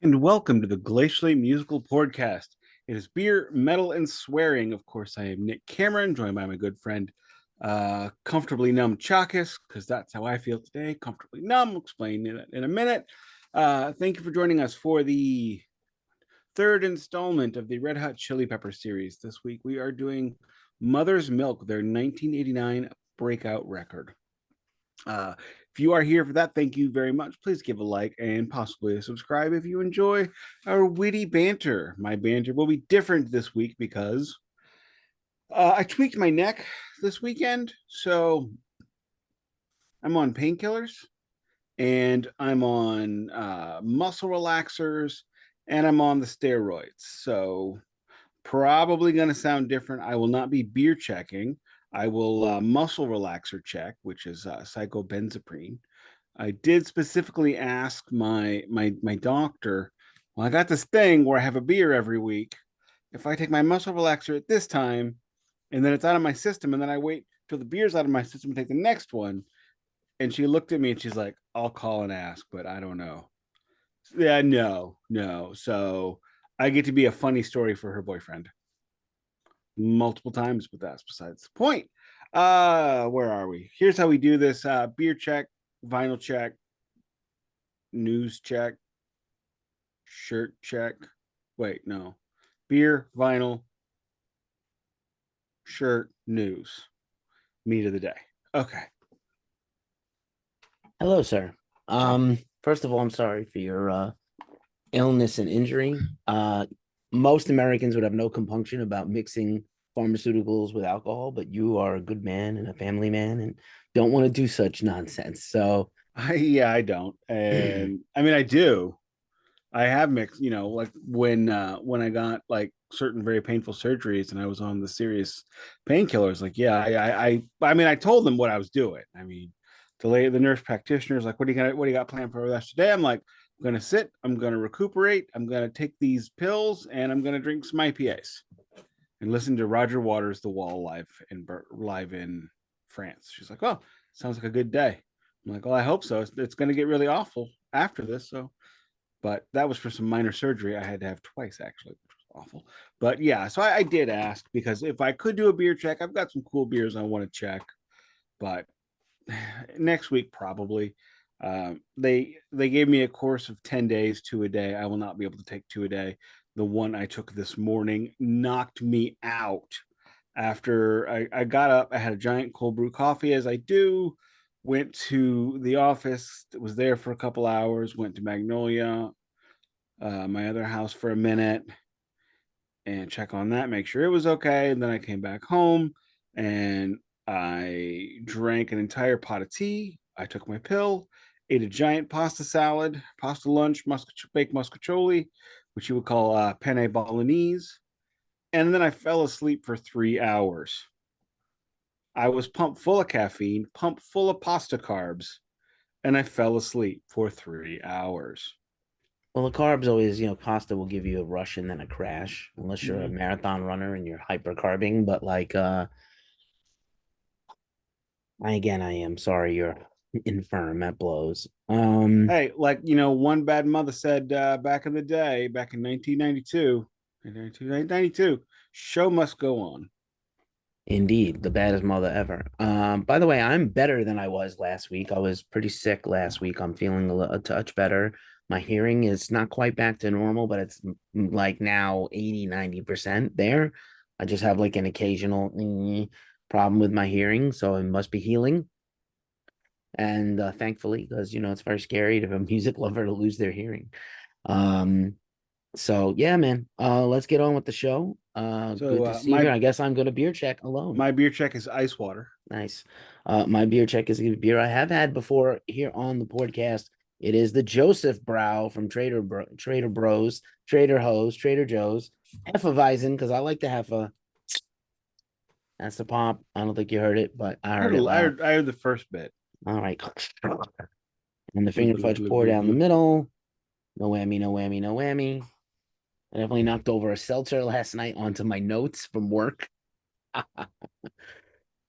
And welcome to the Glacially Musical Podcast. It is beer, metal, and swearing. Of course, I am Nick Cameron, joined by my good friend, Comfortably Numb Chakis, because that's how I feel today. Comfortably Numb. I'll explain in a minute. Thank you for joining us for the third installment of the Red Hot Chili Pepper series. This week we are doing Mother's Milk, their 1989 breakout record. If you are here for that, thank you very much. Please give a like and possibly a subscribe if you enjoy our witty banter. My banter will be different this week because I tweaked my neck this weekend. So I'm on painkillers and I'm on muscle relaxers and I'm on the steroids. So probably going to sound different. I will not be beer checking. I will muscle relaxer check, which is psychobenzaprine. I did specifically ask my doctor. Well, I got this thing where I have a beer every week. If I take my muscle relaxer at this time, and then it's out of my system, and then I wait till the beer's out of my system and take the next one, and she looked at me and she's like, "I'll call and ask, but I don't know." Yeah, no, no. So I get to be a funny story for her boyfriend multiple times, but that's besides the point. Where are we? Here's how we do this: beer check, vinyl check, news check, shirt check. Wait, no. Beer, vinyl, shirt, news. Meat of the day. Okay. Hello, sir. Hi. First of all, I'm sorry for your illness and injury. Most Americans would have no compunction about mixing pharmaceuticals with alcohol, but you are a good man and a family man and don't want to do such nonsense. So, I don't. And I mean I do. I have mixed, like when I got like certain very painful surgeries and I was on the serious painkillers, like yeah, I mean I told them what I was doing. I mean, the nurse practitioner's like, what do you got planned for the rest of the day? I'm like, I'm gonna sit, I'm gonna recuperate, I'm gonna take these pills, and I'm gonna drink some IPAs and listen to Roger Waters' The Wall live in France. She's like, oh, sounds like a good day. I'm like, well, I hope so. It's gonna get really awful after this, so but that was for some minor surgery I had to have twice actually, which was awful. But yeah, so I did ask because if I could do a beer check, I've got some cool beers I want to check, but next week probably. They gave me a course of 10 days, two a day. I will not be able to take two a day. The one I took this morning knocked me out. After I got up, I had a giant cold brew coffee as I do. Went to the office, was there for a couple hours, went to Magnolia, my other house for a minute and check on that, make sure it was okay. And then I came back home and I drank an entire pot of tea. I took my pill, ate a giant pasta salad, pasta lunch, baked muscatoli, which you would call penne bolognese. And then I fell asleep for 3 hours. I was pumped full of caffeine, pumped full of pasta carbs, and I fell asleep for 3 hours. well, the carbs always, pasta will give you a rush and then a crash, unless you're a Mm-hmm. marathon runner and you're hypercarbing. But I am sorry you're infirm. That blows. Hey, like one bad mother said back in the day, back in 1992, show must go on. Indeed, the baddest mother ever. By the way, I'm better than I was last week. I was pretty sick last week. I'm feeling a touch better. My hearing is not quite back to normal, but it's like now 80, 90% there. I just have like an occasional problem with my hearing, so it must be healing. And thankfully, because it's very scary to a music lover to lose their hearing. Um, so yeah, man. Let's get on with the show. So Good to see you. I guess I'm gonna beer check alone. my beer check is ice water. Nice. My beer check is a beer I have had before here on the podcast. It is the Joesephbrau from Trader Bros, Trader Joe's, Trader Joe's, Hefeweizen, because I like the Hefe. That's the pop. I don't think you heard it, but I I heard, heard it loud. I heard the first bit. All right. And the Glug, finger glug, fudge glug, pour glug, down the glug. middle. No whammy, no whammy, no whammy. I definitely knocked over a seltzer last night onto my notes from work.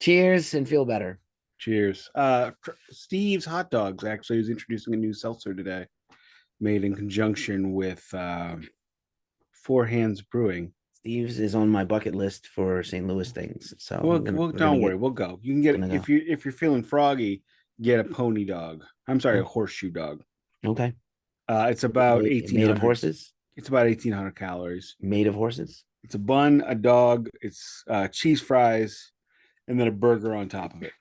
Cheers and feel better. Cheers. Steve's Hot Dogs actually is introducing a new seltzer today. made in conjunction with Four Hands Brewing. Steve's is on my bucket list for St. Louis things. So Well, we're gonna don't worry, get we'll go. You can get gonna go. if you're feeling froggy, get a pony dog. I'm sorry, a Oh, horseshoe dog. okay. It's about Made of 1800. horses? It's about 1800 calories. Made of horses? It's a bun, a dog, it's cheese fries, and then a burger on top of it.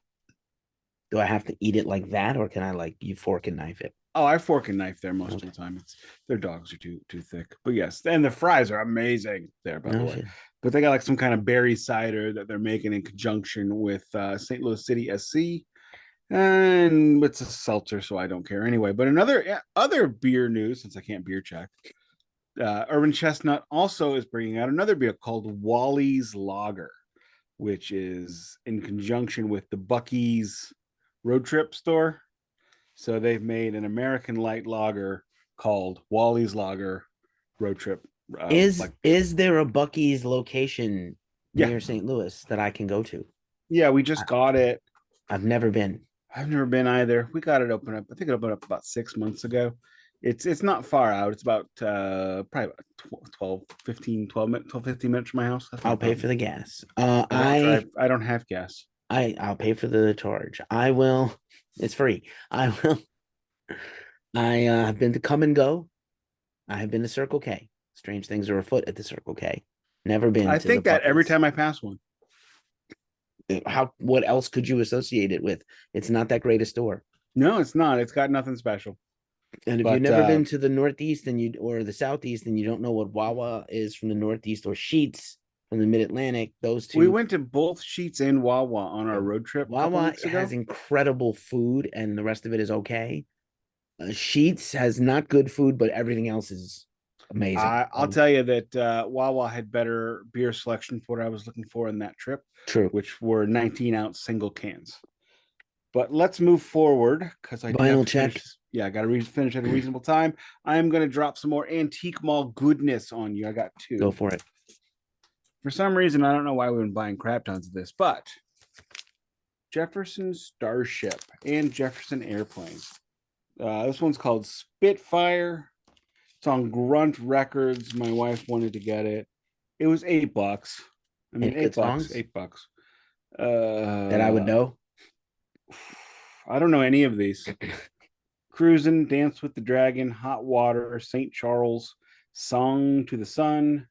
Do I have to eat it like that, or can I like you fork and knife it? Oh, I fork and knife there most Okay. of the time. It's their dogs are too thick. But yes, and the fries are amazing there, by the No way. shit. But they got like some kind of berry cider that they're making in conjunction with St. Louis City SC. And it's a seltzer, so I don't care anyway. But other beer news, since I can't beer check, Urban Chestnut also is bringing out another beer called Wally's Lager, which is in conjunction with the Bucky's Road Trip store. So they've made an American light lager called Wally's Lager Road Trip. Is there a Bucky's location Yeah, near St. Louis that I can go to? yeah, we just got it. I've never been. I've never been either. We got it open up. I think it opened up about 6 months ago. It's not far out. It's about probably about 12, 15, 12 minutes, 12, 15 minutes from my house. That's I'll not pay problem. for the gas. I don't have gas. I'll pay for the charge. I will. It's free. I will. I have been to Come and Go. I have been to Circle K. Strange things are afoot at the Circle K. Never been I to the think that every Bucky's. time I pass one. How? What else could you associate it with? It's not that great a store. No, it's not. It's got nothing special. And if you've But never been to the Northeast and you or the Southeast and you don't know what Wawa is from the Northeast or Sheets from the Mid Atlantic, those we two. went to both Sheets and Wawa on our road trip a couple Wawa weeks ago. has incredible food, and the rest of it is okay. Sheets has not good food, but everything else is amazing. I'll tell you that Wawa had better beer selection for what I was looking for in that trip, True. which were 19-ounce single cans. But let's move forward because I do have Final to check. finish. Yeah, I got to finish at a reasonable time. I am going to drop some more antique mall goodness on you. I got two. Go for it. For some reason, I don't know why we've been buying crap tons of this, but Jefferson Starship and Jefferson Airplane. This one's called Spitfire. It's on Grunt Records. My wife wanted to get it. It was $8. I mean, Any good $8, songs $8. that I would know? I don't know any of these. Cruisin', Dance with the Dragon, Hot Water, St. Charles, Song to the Sun,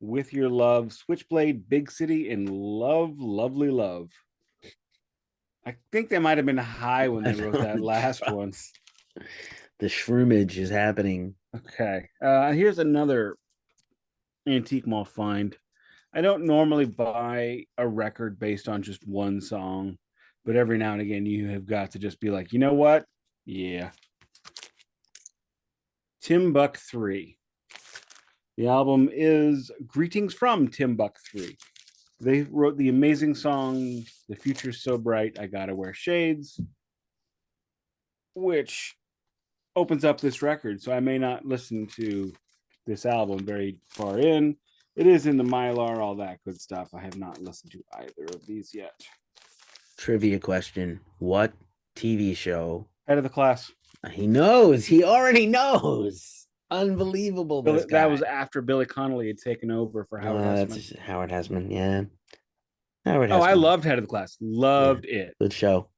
With Your Love, Switchblade, Big City, and Love, Lovely Love. I think they might have been high when they wrote that last one. The shroomage is happening. Okay. Here's another antique mall find. I don't normally buy a record based on just one song, but every now and again you have got to just be like, you know what? Yeah. TIMBUK3. The album is Greetings from TIMBUK3. They wrote the amazing song The Future's So Bright, I Gotta Wear Shades, which opens up this record. So I may not listen to this album very far in. It is in the mylar, all that good stuff. I have not listened to either of these yet. Trivia question. What TV show? Head of the Class. He knows. He already knows. Unbelievable. This guy. That was after Billy Connolly had taken over for Howard Hesseman. That's Howard Hesseman. Yeah. Howard Oh, Hesseman. I loved Head of the Class. Loved it. Good show.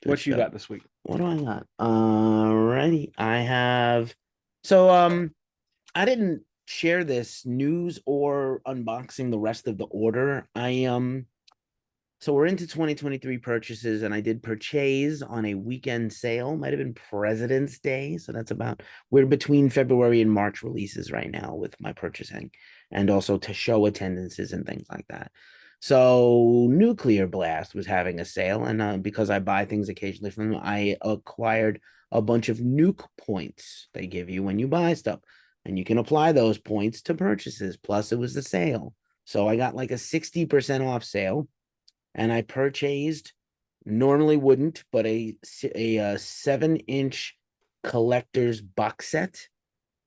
What you got this week? What do I got? Alrighty. I have I didn't share this news or unboxing the rest of the order. So we're into 2023 purchases, and I did purchase on a weekend sale. Might have been President's Day. So we're between February and March releases right now with my purchasing, and also to show attendances and things like that. So Nuclear Blast was having a sale, and because I buy things occasionally from them, I acquired a bunch of nuke points they give you when you buy stuff, and you can apply those points to purchases. Plus, it was a sale, so I got like a 60% off sale, and I purchased. Normally wouldn't, but a 7-inch collector's box set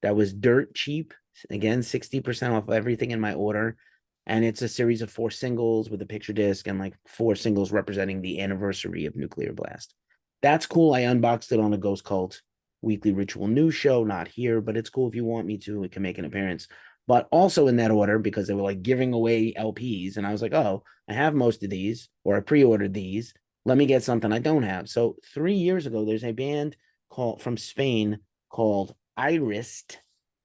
that was dirt cheap. Again, 60% off everything in my order. And it's a series of 4 singles with a picture disc and like 4 singles representing the anniversary of Nuclear Blast. That's cool. I unboxed it on a Ghost Cult weekly ritual news show, not here, but it's cool if you want me to. It can make an appearance. But also in that order, because they were like giving away LPs. And I was like, oh, I have most of these, or I pre-ordered these. Let me get something I don't have. So 3 years ago, there's a band called from Spain called Irist.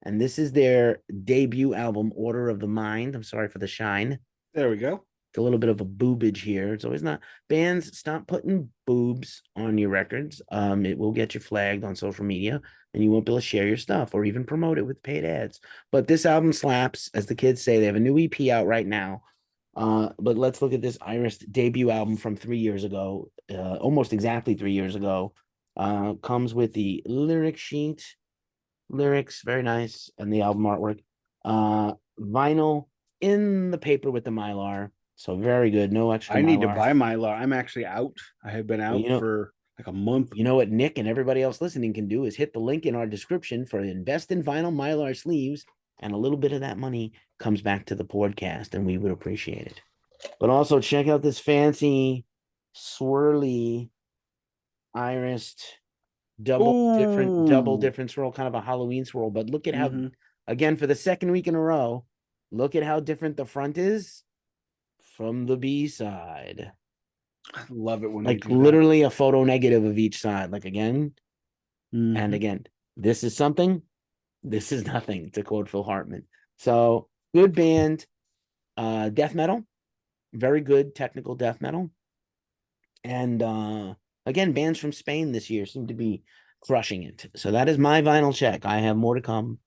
And this is their debut album, Order of the Mind. I'm sorry for the shine. There we go. It's a little bit of a boobage here. It's always not. Bands, stop putting boobs on your records. It will get you flagged on social media, and you won't be able to share your stuff or even promote it with paid ads. But this album slaps, as the kids say. They have a new EP out right now. But let's look at this Irist debut album from 3 years ago, almost exactly 3 years ago. Comes with the lyric sheet, lyrics, very nice, and the album artwork. Vinyl in the paper with the mylar. So very good. No extra I need to mylar. buy mylar. I'm actually out. I have been out for like a month. You know what Nick and everybody else listening can do is hit the link in our description for invest in vinyl mylar sleeves, and a little bit of that money comes back to the podcast, and we would appreciate it. But also check out this fancy swirly Irist double different swirl, kind of a Halloween swirl. But look at how, again, for the second week in a row, look at how different the front is from the B side. I love it when like literally a photo negative of each side. Like again, and again, this is something, this is nothing, to quote Phil Hartman. So good band, death metal, very good technical death metal. And again, bands from Spain this year seem to be crushing it. So that is my vinyl check. I have more to come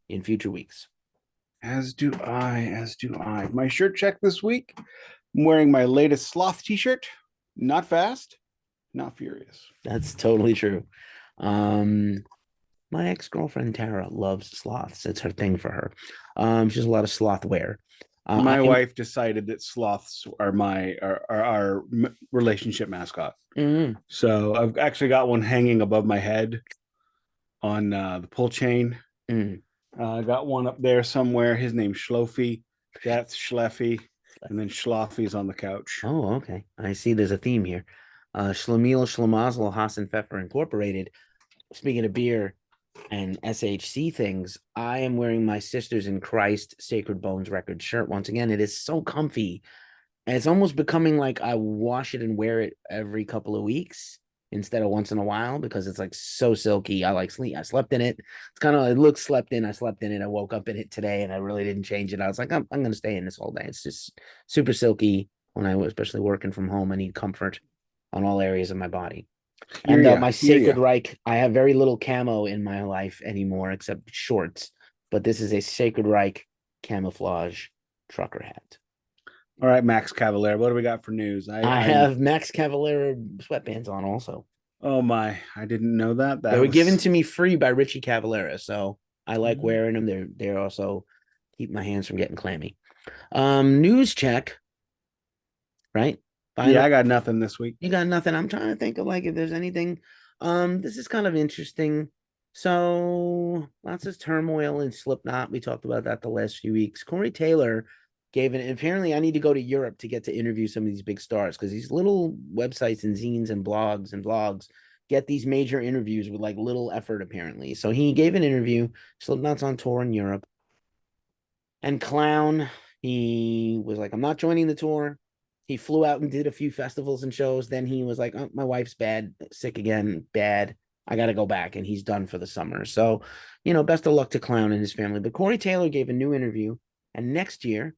in future weeks. As do I. My shirt check this week. I'm wearing my latest Sloth t-shirt. Not fast, not furious. That's totally true. My ex-girlfriend Tara loves sloths. It's her thing for her. She has a lot of sloth wear. My wife decided that sloths are our relationship mascot. So I've actually got one hanging above my head on the pull chain. I got one up there somewhere. His name's Schlofy. That's Schleffy. And then Schloffy's on the couch. Oh, okay. I see there's a theme here. Schlemiel, Schlemazel, Haas and Pfeffer Incorporated. Speaking of beer and SHC things, I am wearing my Sisters in Christ Sacred Bones record shirt. Once again, it is so comfy. And it's almost becoming like I wash it and wear it every couple of weeks instead of once in a while, because it's like so silky. I like sleep. I slept in it. It's kind of, it looks slept in. I slept in it. I woke up in it today and I really didn't change it. I was like, I'm going to stay in this all day. It's just super silky. When I was especially working from home, I need comfort on all areas of my body. And my Sacred Reich, I have very little camo in my life anymore except shorts, but this is a Sacred Reich camouflage trucker hat. All right, Max Cavalera, what do we got for news? I have Max Cavalera sweatbands on also. Oh my, I didn't know that. They were given to me free by Richie Cavalera, so I like wearing them. They're also keep my hands from getting clammy. News check, right? Yeah, I got nothing this week. You got nothing. I'm trying to think of like if there's anything. This is kind of interesting. So lots of turmoil in Slipknot. We talked about that the last few weeks. Corey Taylor gave it. Apparently, I need to go to Europe to get to interview some of these big stars, because these little websites and zines and blogs get these major interviews with like little effort, apparently. So he gave an interview. Slipknot's on tour in Europe. And Clown, he was like, I'm not joining the tour. He flew out and did a few festivals and shows. Then he was like, oh, my wife's sick again, bad. I got to go back. And he's done for the summer. So, best of luck to Clown and his family. But Corey Taylor gave a new interview. And next year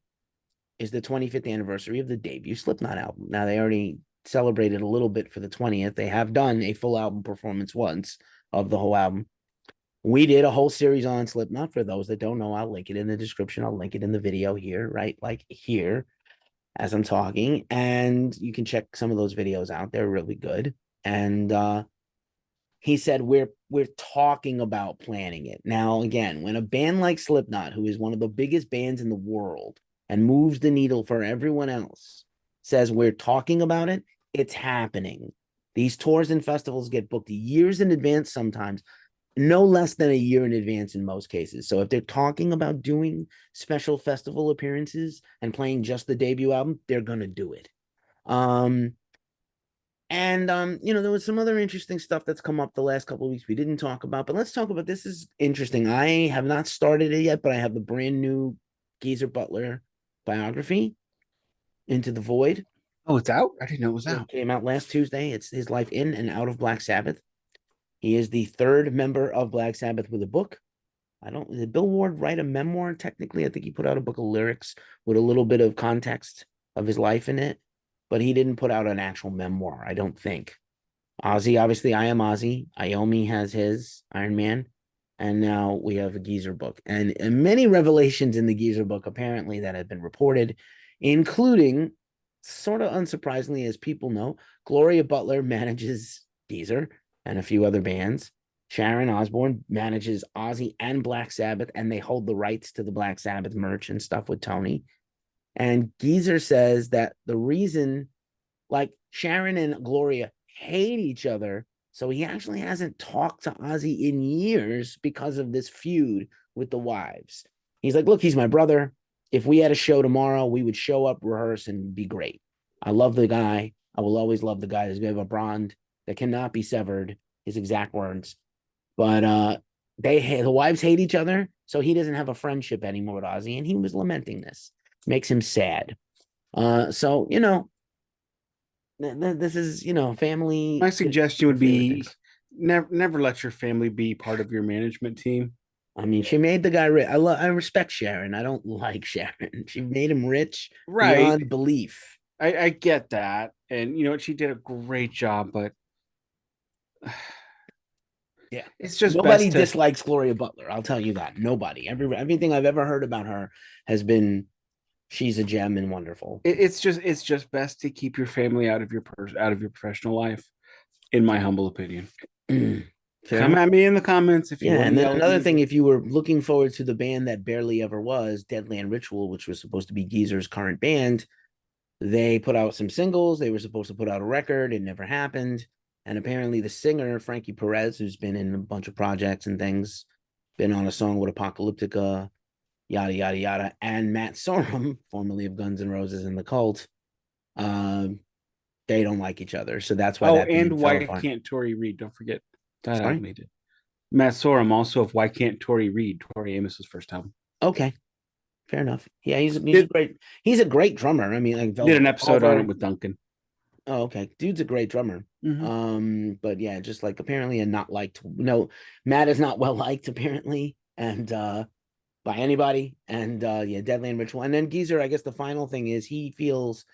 is the 25th anniversary of the debut Slipknot album. Now, they already celebrated a little bit for the 20th. They have done a full album performance once of the whole album. We did a whole series on Slipknot. For those that don't know, I'll link it in the description. I'll link it in the video here, right? Like here, as I'm talking, and you can check some of those videos out. They're really good. And he said we're talking about planning it. Now, again, when a band like Slipknot, who is one of the biggest bands in the world and moves the needle for everyone else, says we're talking about it, it's happening. These tours and festivals get booked years in advance sometimes, no less than a year in advance in most cases. So if they're talking about doing special festival appearances and playing just the debut album, they're going to do it. And there was some other interesting stuff that's come up the last couple of weeks we didn't talk about, but let's talk about this. Is interesting. I have not started it yet, but I have the brand new Geezer Butler biography, Into the Void. Oh, it's out? I didn't know it was It out. came out last Tuesday. It's his life in and out of Black Sabbath. He is the third member of Black Sabbath with a book. Did Bill Ward write a memoir? Technically, I think he put out a book of lyrics with a little bit of context of his life in it, but he didn't put out an actual memoir, I don't think. Ozzy, obviously, I Am Ozzy. Iommi has his Iron Man, and now we have a Geezer book, and many revelations in the Geezer book apparently that have been reported, including, sort of unsurprisingly, as people know, Gloria Butler manages Geezer and a few other bands. Sharon Osbourne manages Ozzy and Black Sabbath, and they hold the rights to the Black Sabbath merch and stuff with Tony. And Geezer says that the reason, like, Sharon and Gloria hate each other, so he actually hasn't talked to Ozzy in years because of this feud with the wives. He's like, look, he's my brother. If we had a show tomorrow, we would show up, rehearse, and be great. I love the guy. I will always love the guy. There's a bond that cannot be severed, his exact words. But the wives hate each other, so he doesn't have a friendship anymore with Ozzy, and he was lamenting this. Makes him sad. So this is family. My suggestion would favorite be things. never let your family be part of your management team. I mean, she made the guy rich. I respect Sharon. I don't like Sharon. She made him rich Right. beyond belief. I get that. And you know what? She did a great job, but Yeah. it's just Nobody best to dislikes Gloria Butler. I'll tell you that. Nobody. Everything I've ever heard about her has been she's a gem and wonderful. it's just best to keep your family out of your professional life, in my humble opinion. Fair Come enough. at me in the comments if you Yeah, want to and then yell at another me. thing, if you were looking forward to the band that barely ever was, Deadland Ritual, which was supposed to be Geezer's current band, they put out some singles. They were supposed to put out a record. It never happened. And apparently, the singer, Frankie Perez, who's been in a bunch of projects and things, been on a song with Apocalyptica, yada, yada, yada, and Matt Sorum, formerly of Guns N' Roses and the Cult, um, they don't like each other. So that's why Oh, that and band fell why apart. can't Tori Reed? Don't forget that Sorry? album he did. Matt Sorum, also of Why Can't Tori Read, Tori Amos's first album. Okay, fair enough. Yeah, Did he's a great drummer. I mean, like did Velvet an episode on it Revolver. with Duncan. Oh, okay. Dude's a great drummer. Mm-hmm. But yeah, just like apparently a not liked. No, Matt is not well liked apparently, and by anybody. And yeah, Deadland Ritual. And then Geezer, I guess the final thing is he feels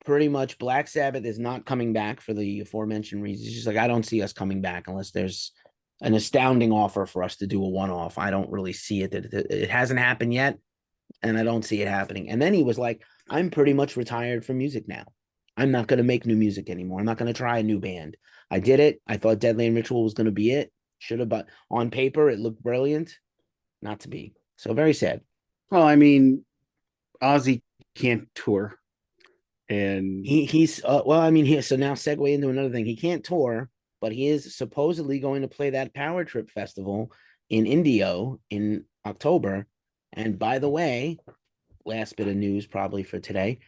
pretty much Black Sabbath is not coming back for the aforementioned reasons. He's just like, I don't see us coming back unless there's an astounding offer for us to do a one-off. I don't really see it. It hasn't happened yet, and I don't see it happening. And then he was like, I'm pretty much retired from music now. I'm not going to make new music anymore. I'm not going to try a new band. I did it. I thought Deadland Ritual was going to be it. Should have, but on paper, it looked brilliant. Not to be. So very sad. Well, I mean, Ozzy can't tour, and He's well, I mean, so now segue into another thing. He can't tour, but he is supposedly going to play that Power Trip Festival in Indio in October. And by the way, last bit of news probably for today,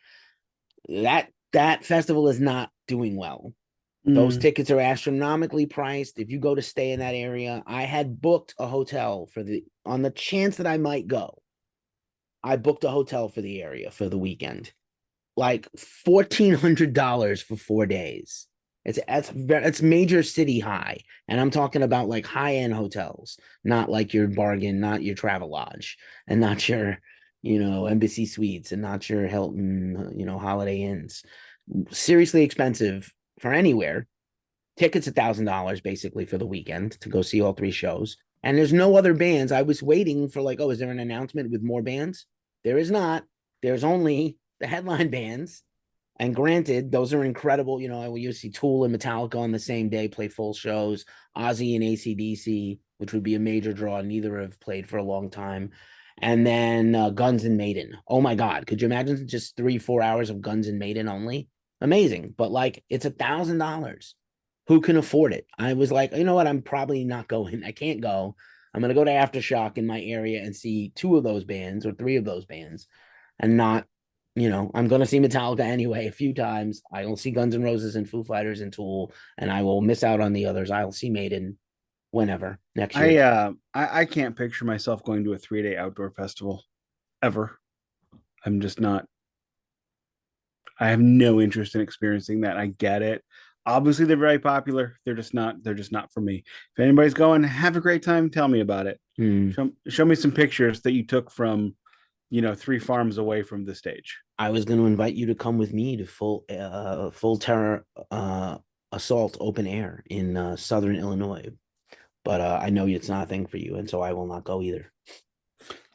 that festival is not doing well. Those tickets are astronomically priced. If you go to stay in that area, I had booked a hotel on the chance that I might go. I booked a hotel for the area for the weekend, like $1,400 for 4 days. It's major city high, and I'm talking about like high end hotels, not like your bargain, not your travel lodge, and not your Embassy Suites, and not your Hilton Holiday Inns. Seriously expensive for anywhere. Tickets $1,000 basically for the weekend to go see all three shows. And there's no other bands. I was waiting for like, oh, is there an announcement with more bands? There is not. There's only the headline bands. And granted, those are incredible. We used to see Tool and Metallica on the same day play full shows. Ozzy and AC/DC, which would be a major draw. Neither have played for a long time. And then Guns and Maiden. Oh my God. Could you imagine just 3-4 hours of Guns and Maiden only? Amazing. But like, it's $1,000. Who can afford it? I was like, you know what? I'm probably not going. I can't go. I'm going to go to Aftershock in my area and see two of those bands or three of those bands and not I'm going to see Metallica anyway a few times. I will see Guns N' Roses and Foo Fighters and Tool, and I will miss out on the others. I'll see Maiden whenever next year. I can't picture myself going to a 3-day outdoor festival ever. I'm just not. I have no interest in experiencing that. I get it. Obviously, they're very popular. They're just not. They're just not for me. If anybody's going, have a great time. Tell me about it. Hmm. Show me some pictures that you took from, 3 farms away from the stage. I was going to invite you to come with me to full terror assault open air in southern Illinois, but I know it's not a thing for you, and so I will not go either.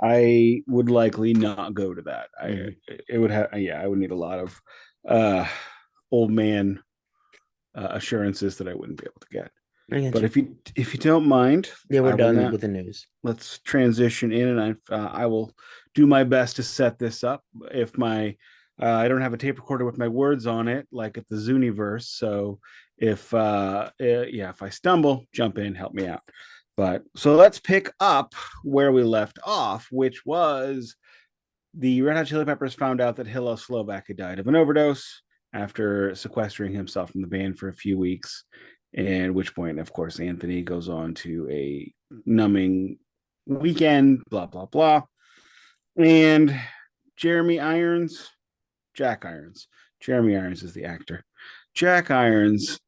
I would likely not go to that. Mhm. It would have, yeah, I would need a lot of uh old man assurances that I wouldn't be able to get. I get But you. if you don't mind, Yeah, we're I will done now with the news. let's transition in, and I will do my best to set this up. If my I don't have a tape recorder with my words on it, like at the Zooniverse, so if I stumble, jump in, help me out. But so let's pick up where we left off, which was the Red Hot Chili Peppers found out that Hillel Slovak had died of an overdose after sequestering himself from the band for a few weeks. At which point, of course, Anthony goes on to a numbing weekend, blah, blah, blah. And Jeremy Irons, Jack Irons, Jeremy Irons is the actor. Jack Irons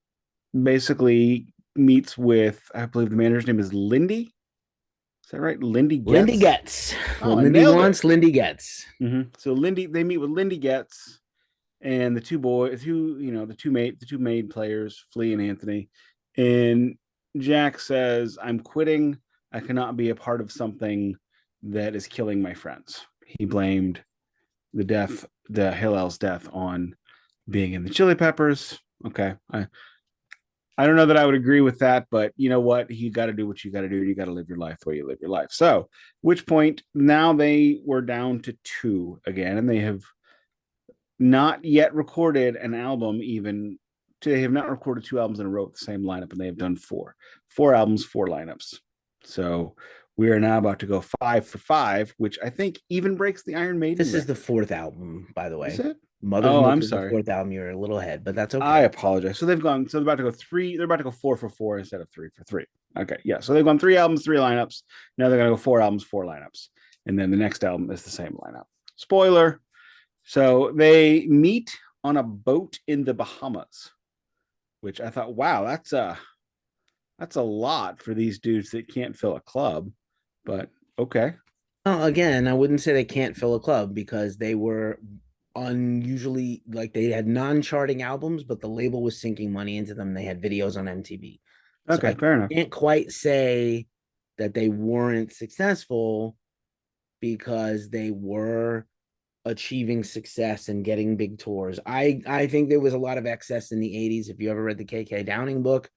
basically meets with, I believe the manager's name is Lindy. Is that right? Lindy Lindy Getz. gets Oh, what I Lindy nailed it. wants. Lindy gets. So they meet with Lindy Getz, and the two boys, the two maid players, Flea and Anthony. And Jack says, "I'm quitting. I cannot be a part of something that is killing my friends." He blamed the Hillel's death, on being in the Chili Peppers. Okay, I don't know that I would agree with that, but you know what? You got to do what you got to do. You got to live your life the way you live your life. So, which point now they were down to two again, and they have not yet recorded an album. Even they have not recorded 2 albums in a row with the same lineup, and they have done four albums, 4 lineups. So we are now about to go 5 for 5, which I think even breaks the Iron Maiden This is the record. fourth album, by the Is way. it? Mother's Oh, Milk I'm is the sorry. fourth album. You're a little ahead, but that's I okay. apologize. So they've gone. So they're about to go three. They're about to go 4 for 4 instead of 3 for 3. Okay, yeah. So they've gone 3 albums, 3 lineups. Now they're gonna go 4 albums, 4 lineups, and then the next album is the same lineup. Spoiler. So they meet on a boat in the Bahamas, which I thought, wow, that's a lot for these dudes that can't fill a club. But okay, Well, again, I wouldn't say they can't fill a club because they were unusually like they had non-charting albums, but the label was sinking money into them. They had videos on MTV. So okay, I fair enough. can't quite say that they weren't successful because they were achieving success and getting big tours. I think there was a lot of excess in the 80s. If you ever read the KK Downing book,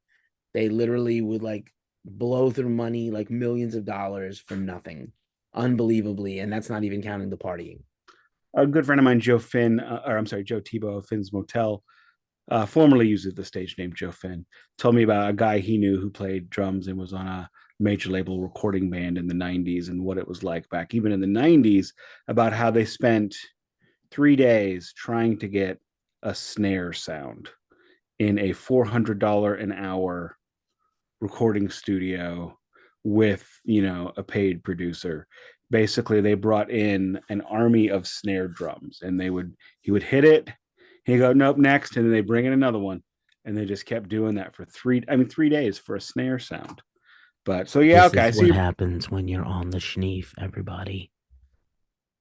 they literally would like blow through money like millions of dollars for nothing, unbelievably, and that's not even counting the partying. A good friend of mine, Joe Finn, or I'm sorry, Joe Tebow of Finn's Motel, formerly uses the stage name Joe Finn, told me about a guy he knew who played drums and was on a major label recording band in the 90s, and what it was like back even in the 90s, about how they spent 3 days trying to get a snare sound in a $400 an hour recording studio with, a paid producer. Basically, they brought in an army of snare drums, and he would hit it, he'd go, nope, next, and then they bring in another one, and they just kept doing that for 3 days for a snare sound. But so yeah, This okay, I is what see. happens when you're on the schneef, everybody.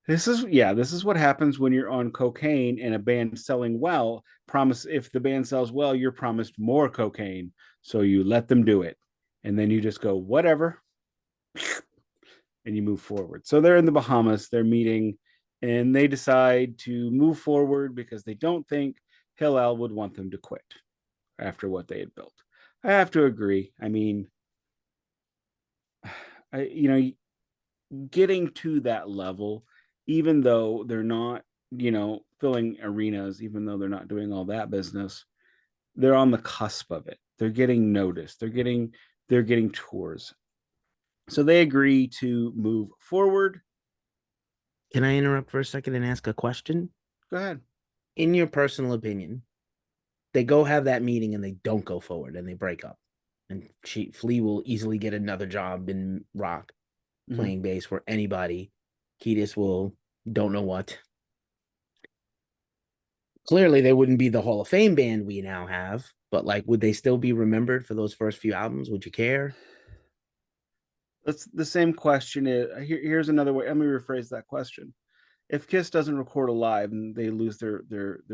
This is what happens when you're on cocaine and a band selling well. Promise, if the band sells well, you're promised more cocaine, so you let them do it, and then you just go whatever, and you move forward. So they're in the Bahamas, they're meeting, and they decide to move forward because they don't think Hillel would want them to quit after what they had built. I have to agree. I mean, getting to that level, even though they're not, filling arenas, even though they're not doing all that business, they're on the cusp of it. They're getting noticed. They're getting tours. So they agree to move forward. Can I interrupt for a second and ask a question? Go ahead. In your personal opinion, they go have that meeting and they don't go forward and they break up. And Flea will easily get another job in rock Mhm. playing bass for anybody. Kiedis will don't know what. Clearly, they wouldn't be the Hall of Fame band we now have, but like, would they still be remembered for those first few albums? Would you care? That's the same question. Here's another way. Let me rephrase that question. If Kiss doesn't record a live and they lose their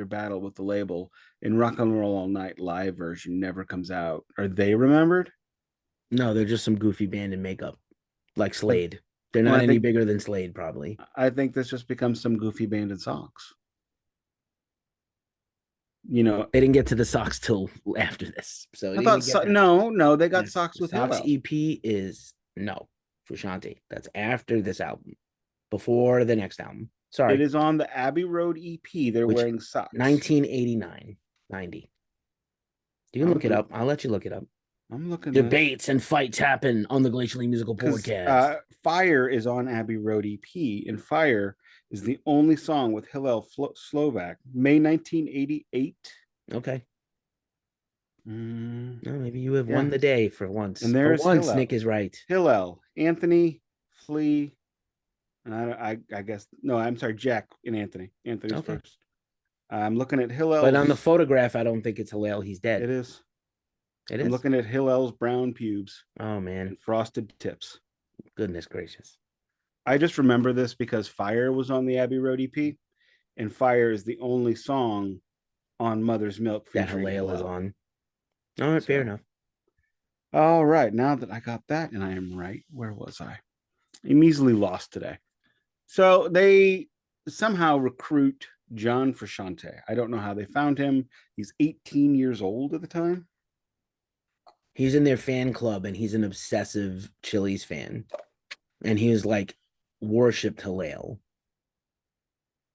battle with the label, and Rock and Roll All Night live version never comes out, are they remembered? No, they're just some goofy band in makeup, like But Slade. They're well, not any bigger than Slade, probably. I think this just becomes some goofy band in socks. You know, They didn't get to the Sox till after this, so they I didn't thought even get so. there. No, they got Yes, socks the with Sox Hillel. EP is no Frusciante. That's after this album, before the next album. It Sorry, is on the Abbey Road EP. They're which wearing socks. 1989, 90. You can look it I'm up. I'll let you look it up. I'm looking this Debates and fights happen on the Glacially Musical because Podcast. Fire is on Abbey Road EP, and Fire is the only song with Hillel Slovak, May 1988. Okay. Mm, Well, maybe you have yeah, won the day for once. and For there's once, Nick is right. Hillel, Anthony, Flea, and I guess no, I'm sorry, Jack and Anthony. Anthony's Okay. first. I'm looking at But on the Hillel's. photograph, I don't think it's Hillel. He's It dead. is. It I'm is? looking at Hillel's brown pubes Oh, man. and frosted tips. Goodness gracious. I just remember this because Fire was on the Abbey Road EP, and Fire is the only song on Mother's Milk That featuring Hillel is Hillel. on. All right, fair So, enough. all right, now that I got that and I am right, where was I? I'm easily lost today. So they somehow recruit John Frusciante. I don't know how they found him. He's 18 years old at the time. He's in their fan club and he's an obsessive Chili's fan. And he was like, worshipped Hillel.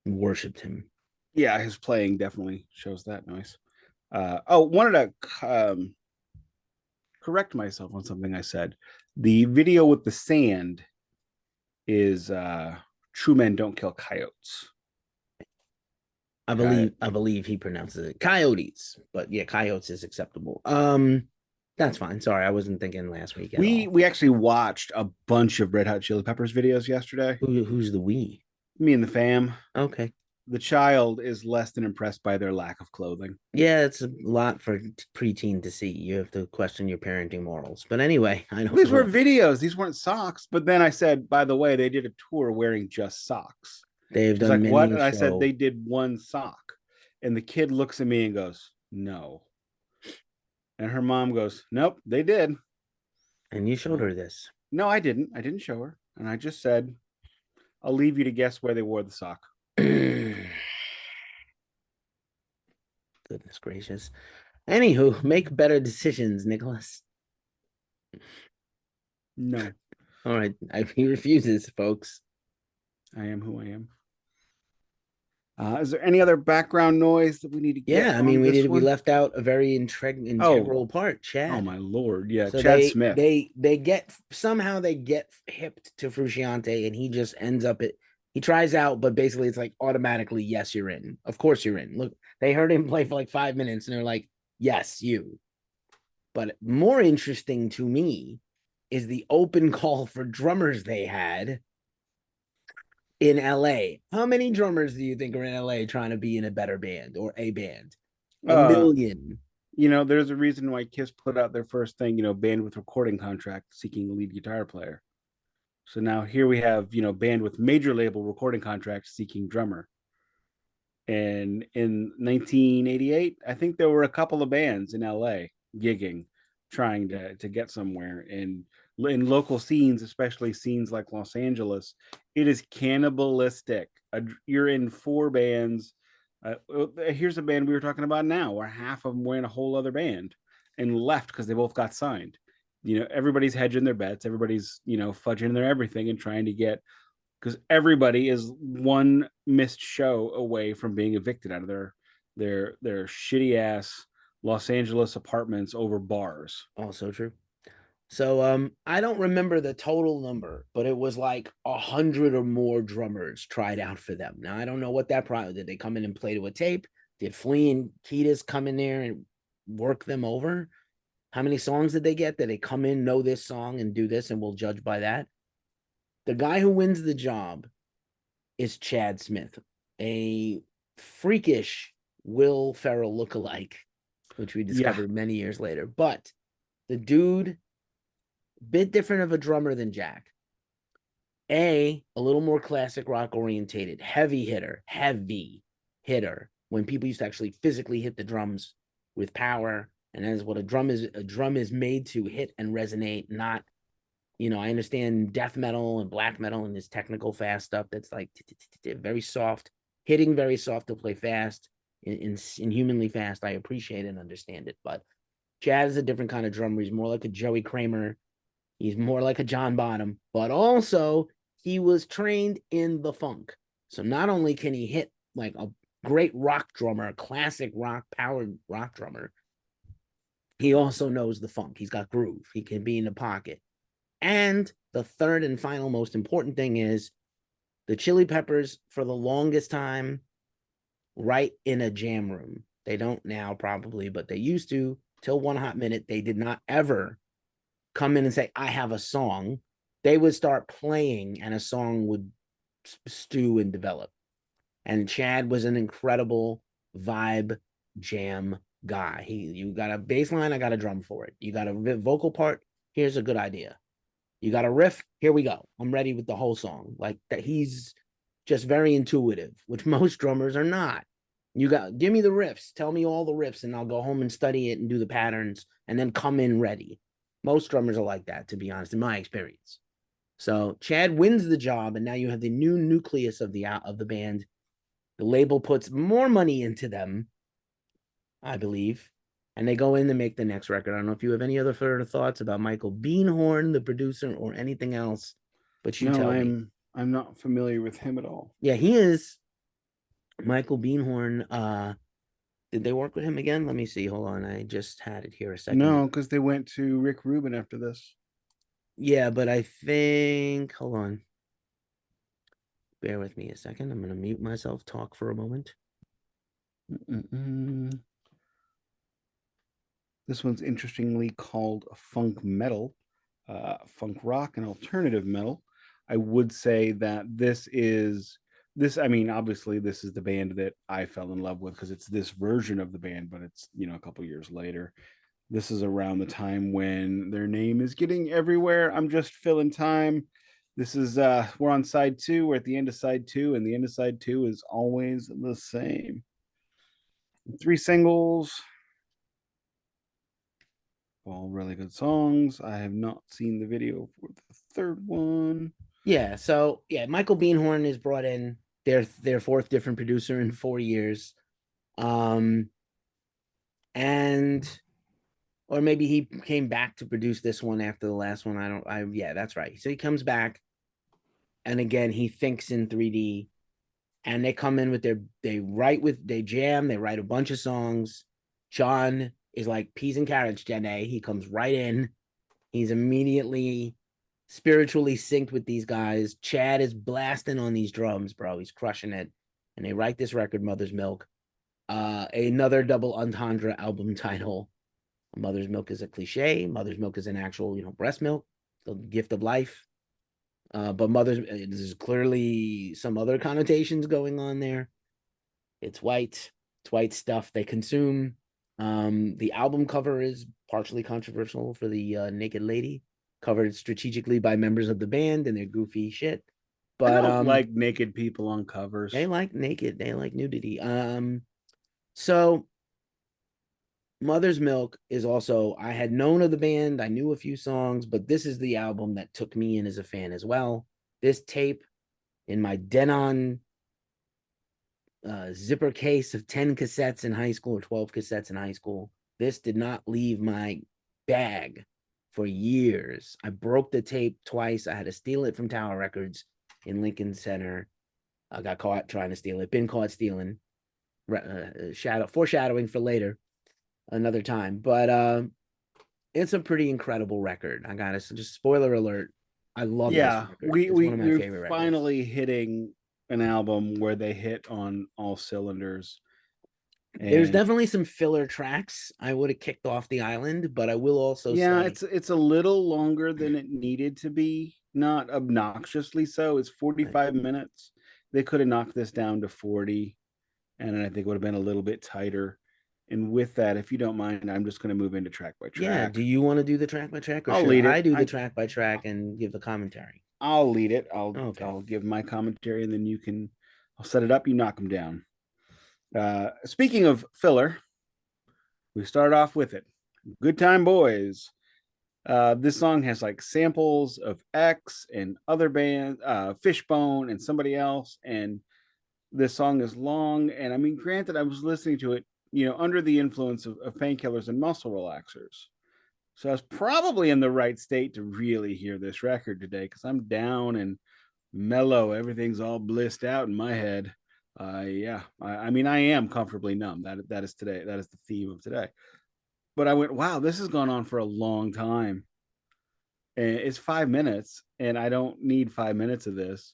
Worshipped him. Yeah, his playing definitely shows that. Nice. Wanted to correct myself on something I said. The video with the sand is True Men Don't Kill Coyotes. I believe he pronounces it coyotes, but yeah, coyotes is acceptable. That's fine. Sorry, I wasn't thinking last week at all. We actually watched a bunch of Red Hot Chili Peppers videos yesterday. Who's the we? Me and the fam. Okay. The child is less than impressed by their lack of clothing. Yeah, it's a lot for preteen to see. You have to question your parenting morals. But anyway, I know These were videos. These weren't socks. But then I said, by the way, they did a tour wearing just socks. they've She's done like, many what? a And I said, show. they did one sock. And the kid looks at me and goes, no. And her mom goes, nope, they did. And you showed her this. No, I didn't. I didn't show her. And I just said, I'll leave you to guess where they wore the sock. Goodness gracious. Anywho, make better decisions, Nicholas. No, All right. He refuses, folks. I am who I am. Is there any other background noise that we need to get Yeah, I mean, on this we one? left out a very integral part, Oh Chad. my lord, yeah, So Chad Smith. they get somehow they get hipped to Frusciante, and he just ends up it. He tries out, but basically it's like automatically, yes, you're in. Of course you're in. Look, they heard him play for like 5 minutes, and they're like, yes, you. But more interesting to me is the open call for drummers they had in LA. How many drummers do you think are in LA trying to be in a better band or a band? A Uh, million. there's a reason why Kiss put out their first thing, band with recording contract seeking a lead guitar player. So now here we have, band with major label recording contract seeking drummer. And in 1988, I think there were a couple of bands in LA gigging, trying to get somewhere. And in local scenes, especially scenes like Los Angeles, it is cannibalistic. You're in four bands. Here's a band we were talking about now, where half of them were in a whole other band and left because they both got signed. Everybody's hedging their bets. Everybody's, fudging their everything and trying to get, because everybody is one missed show away from being evicted out of their shitty ass Los Angeles apartments over bars. Also true. So I don't remember the total number, but it was like 100 or more drummers tried out for them. Now I don't know what that problem did. They come in and play to a tape? Did Flea and Kiedis come in there and work them over? How many songs did they get? Did they come in, know this song, and do this, and we'll judge by that? The guy who wins the job is Chad Smith, a freakish Will Ferrell lookalike, which we Yeah. discovered many years later. But the dude, bit different of a drummer than Jack. A little more classic rock orientated, heavy hitter. When people used to actually physically hit the drums with power, and that's what a drum is made to hit and resonate, not, I understand death metal and black metal and this technical fast stuff that's like very soft, hitting very soft to play fast, inhumanly fast. I appreciate and understand it, but Chad is a different kind of drummer. He's more like a Joey Kramer. He's more like a John Bonham, but also he was trained in the funk. So not only can he hit like a great rock drummer, a classic rock powered rock drummer, he also knows the funk. He's got groove. He can be in the pocket. And the third and final most important thing is the Chili Peppers, for the longest time, right in a jam room. They don't now, probably, but they used to. Till one hot minute, they did not ever come in and say, I have a song. They would start playing and a song would stew and develop. And Chad was an incredible vibe jam guy. You got a bass line, I got a drum for it. You got a vocal part, here's a good idea. You got a riff, here we go. I'm ready with the whole song. Like that, he's just very intuitive, which most drummers are not. Give me the riffs, tell me all the riffs, and I'll go home and study it and do the patterns and then come in ready. Most drummers are like that, to be honest, in my experience. So Chad wins the job, and now you have the new nucleus of the band. The label puts more money into them, I believe, and they go in to make the next record. I don't know if you have any other further thoughts about Michael Bienhorn, the producer, or anything else, but you tell me. I'm not familiar with him at all. Yeah, he is Michael Bienhorn. Did they work with him again? Let me see. Hold on. I just had it here a second No, ago. because they went to Rick Rubin after this. Yeah, but I think, hold on. Bear with me a second. I'm going to mute myself, talk for a moment. Mm-mm-mm. This one's interestingly called funk metal, funk rock, and alternative metal. I would say that this is this. I mean, obviously, this is the band that I fell in love with because it's this version of the band, but it's a couple years later. This is around the time when their name is getting everywhere. I'm just filling time. This is we're on side 2. We're at the end of side 2, and the end of side 2 is always the same. 3 singles, all really good songs. I have not seen the video for the third one. Yeah, so yeah, Michael Bienhorn is brought in, their fourth different producer in 4 years. And or maybe he came back to produce this one after the last one. Yeah, that's right. So he comes back, and again he thinks in 3D, and they come in with they jam, they write a bunch of songs. John is like peas and carrots, Jenny. He comes right in. He's immediately spiritually synced with these guys. Chad is blasting on these drums, bro. He's crushing it. And they write this record, Mother's Milk. Another double entendre album title. Mother's Milk is a cliche. Mother's Milk is an actual, breast milk, the gift of life. But there's clearly some other connotations going on there. It's white. It's white stuff they consume. The album cover is partially controversial for the naked lady, covered strategically by members of the band and their goofy shit. I But don't like naked people on covers. they like naked, they like nudity. So Mother's Milk is also, I had known of the band, I knew a few songs, but this is the album that took me in as a fan as well. This tape in my Denon zipper case of 10 cassettes in high school or 12 cassettes in high school. This did not leave my bag for years. I broke the tape twice. I had to steal it from Tower Records in Lincoln Center. I got caught trying to steal it, been caught stealing. Foreshadowing for later, another time. But it's a pretty incredible record. I gotta just spoiler alert. I love this Yeah, record. we It's one we of my we're favorite records. finally hitting an album where they hit on all cylinders. There's And definitely some filler tracks I would have kicked off the island, but I will also yeah, say it's a little longer than it needed to be, not obnoxiously so. It's like, 45 minutes. They could have knocked this down to 40, and I think it would have been a little bit tighter. And with that, if you don't mind, I'm just going to move into track by yeah, track. do you want to do the track by track or I'll should lead I it. do the track by track and give the commentary? I'll lead it. Okay. I'll give my commentary, and then I'll set it up. You knock them down. Speaking of filler, we start off with it. Good Time Boys. This song has like samples of X and other bands, Fishbone and somebody else, and this song is long. And I mean, granted, I was listening to it, under the influence of painkillers and muscle relaxers, so I was probably in the right state to really hear this record today because I'm down and mellow. Everything's all blissed out in my head. Yeah, I mean, I am comfortably numb. That is today. That is the theme of today. But I went, wow, this has gone on for a long time. And it's 5 minutes, and I don't need 5 minutes of this.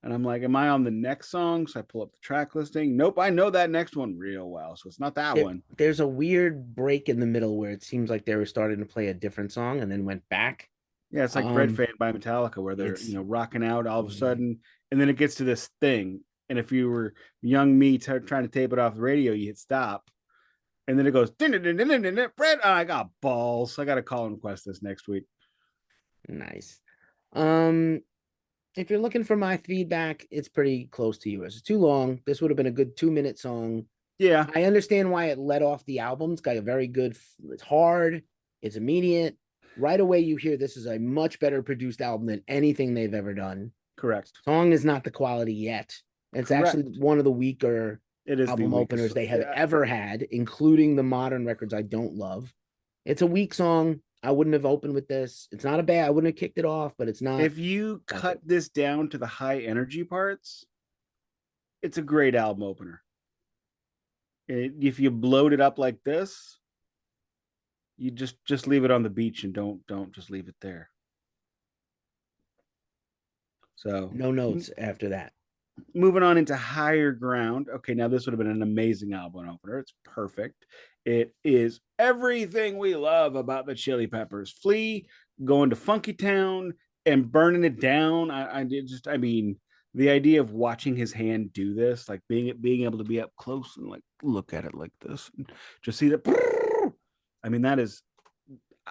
And I'm like, am I on the next song? So I pull up the track listing. Nope, I know that next one real well. So it's not that one. There's a weird break in the middle where it seems like they were starting to play a different song and then went back. Yeah, it's like Bread Um, Fan by Metallica, where they're, it's rocking out all of a sudden. And then it gets to this thing. And if you were young me trying to tape it off the radio, you hit stop. And then it goes, Brett, I got balls. I got to call and request this next week. nice. Um, if you're looking for my feedback, it's pretty close to yours. It's too long. This would have been a good 2 minute song. Yeah, I understand why it led off the album. It's got a very good, it's hard, it's immediate. Right away, you hear this is a much better produced album than anything they've ever done. correct. Song is not the quality yet. It's actually Correct. one of the weaker It is the album weakest. openers they have ever had, including the modern records I don't love. It's a weak song. I wouldn't have opened with this. It's not a bad. I wouldn't have kicked it off, but it's not. If you Not good. cut this down to the high energy parts, it's a great album opener. If you bloat it up like this, you just leave it on the beach and don't just leave it there. So No notes after that. moving on into higher ground. Okay, now this would have been an amazing album opener. It's perfect. It is everything we love about the Chili Peppers. Flea going to Funky Town and burning it down. I mean, the idea of watching his hand do this, like being able to be up close and like look at it like this, and just see that. I mean, that is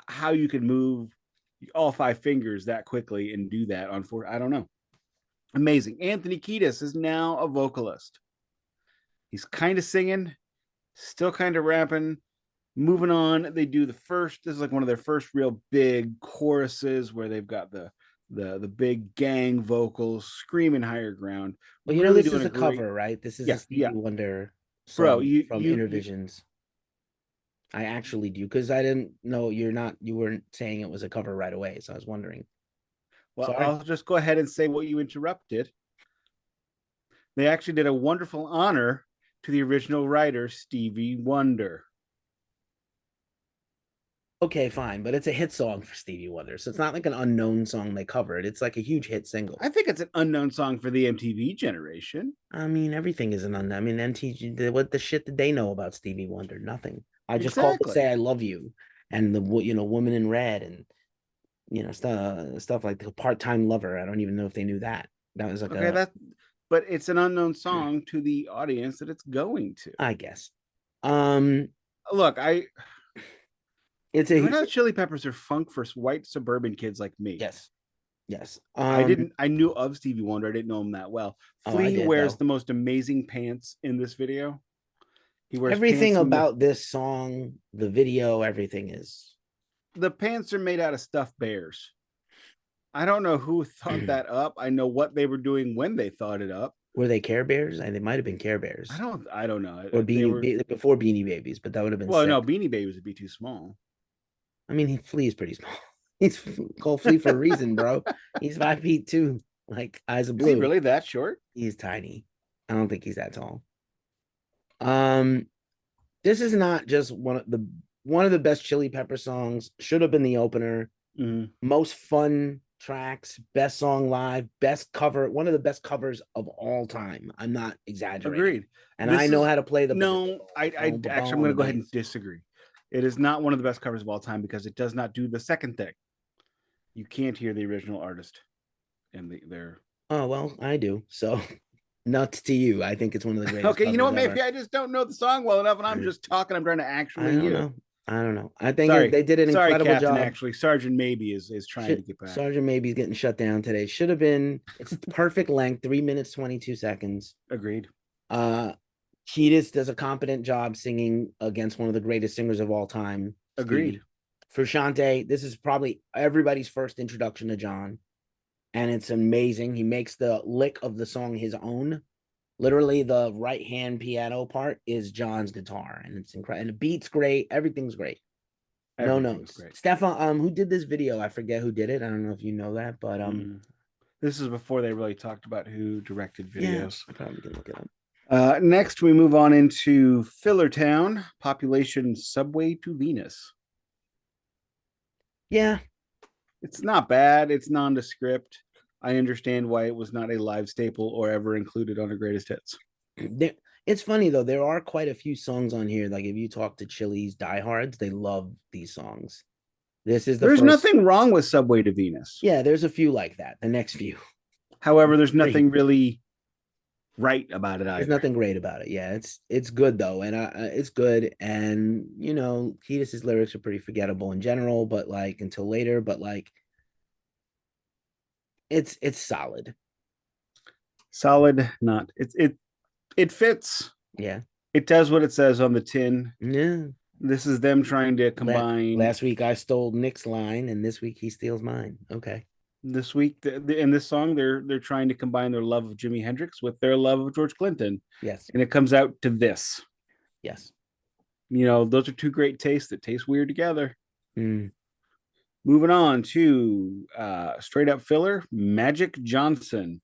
how you can move all five fingers that quickly and do that on four. I don't know. Amazing. Anthony Kiedis is now a vocalist. He's kind of singing, still kind of rapping. Moving on, they do the first. This is like one of their first real big choruses where they've got the big gang vocals screaming higher ground. Well, Really this doing is a a great. cover, right? This is a Yeah, yeah, Stevie Wonder bro. song from Inner You. Visions. I actually do because I didn't know you weren't saying it was a cover right away, so I was wondering. Well, Sorry. I'll just go ahead and say what you interrupted. They actually did a wonderful honor to the original writer, Stevie Wonder. Okay, fine, but it's a hit song for Stevie Wonder, so it's not like an unknown song they covered. It's like a huge hit single. I think it's an unknown song for the MTV generation. I mean, everything is an unknown. I mean, MTG, what the shit did they know about Stevie Wonder? Nothing. I just called to Exactly. say I love you, and the Woman in Red, and stuff like the Part Time Lover. I don't even know if they knew that. That was like Okay, a, but it's an unknown song to the audience that it's going to. I guess. Um, Look, it's the a Red Hot Chili Peppers are funk for white suburban kids like me. yes, yes. I knew of Stevie Wonder. I didn't know him that well. Oh, I Flea did wears though. the most amazing pants in this video. He wears Everything pants in about this song, the video, everything is. the pants are made out of stuffed bears. I don't know who thought that up. I know what they were doing when they thought it up. Were they Care Bears? And they might have been Care Bears I don't know. or They were Before Beanie Babies, but that would have been well, no, sick. Beanie Babies would be too small. I mean, Flea is pretty small. He's called Flea for a reason, bro. He's 5 feet two, like eyes of Is he blue. really that short? He's tiny. I don't think he's that tall. Um, this is not just one of the one of the best Chili Pepper songs. Should have been the opener. Mhm. Most fun tracks, best song live, best cover, one of the best covers of all time. I'm not exaggerating. Agreed. And I This know is how to play the no, I actually I'm on going the to go ahead bass. and disagree. It is not one of the best covers of all time because it does not do the second thing. You can't hear the original artist and their. Oh well, I do. So nuts to you. I think it's one of the greatest Okay, you know covers what? Maybe ever. I just don't know the song well enough, and I'm just talking. I'm trying to I actually don't hear. know. I don't know. I think Sorry, they did an sorry, incredible Captain. job. Actually, Sergeant Maybe is trying to get back. Sergeant Maybe's getting shut down today. Should have been. It's the perfect length, 3 minutes 22 seconds. Agreed. Uh, Kiedis does a competent job singing against one of the greatest singers of all time, Agreed. Stevie. Frusciante, this is probably everybody's first introduction to John, and it's amazing. He makes the lick of the song his own. Literally, the right hand piano part is John's guitar, and it's incredible. And the beat's great. Everything's great. No Everything's notes. great. Stefan, who did this video? I forget who did it. I don't know if you know that, but This is before they really talked about who directed videos. Yeah, I probably can look it up. Next, we move on into Filler Town, population subway to Venus. Yeah, it's not bad. It's nondescript. I understand why it was not a live staple or ever included on the greatest hits. It's funny though. There are quite a few songs on here. Like if you talk to Chili's diehards, they love these songs. This is there's nothing wrong with Subway to Venus. Yeah, there's a few like that. The next few. However, there's nothing really right about it either. There's nothing great about it. Yeah, it's good though, and it's good. And you know, Kiedis's lyrics are pretty forgettable in general, but like until later. But like, it's solid. Solid, not it fits. Yeah, it does what it says on the tin. Yeah. This is them trying to combine. Last week I stole Nik's line, and this week he steals mine. Okay. This week in this song, they're trying to combine their love of Jimi Hendrix with their love of George Clinton. Yes. And it comes out to this. Yes. You know, those are two great tastes that taste weird together. Mm. Moving on to straight up filler, Magic Johnson.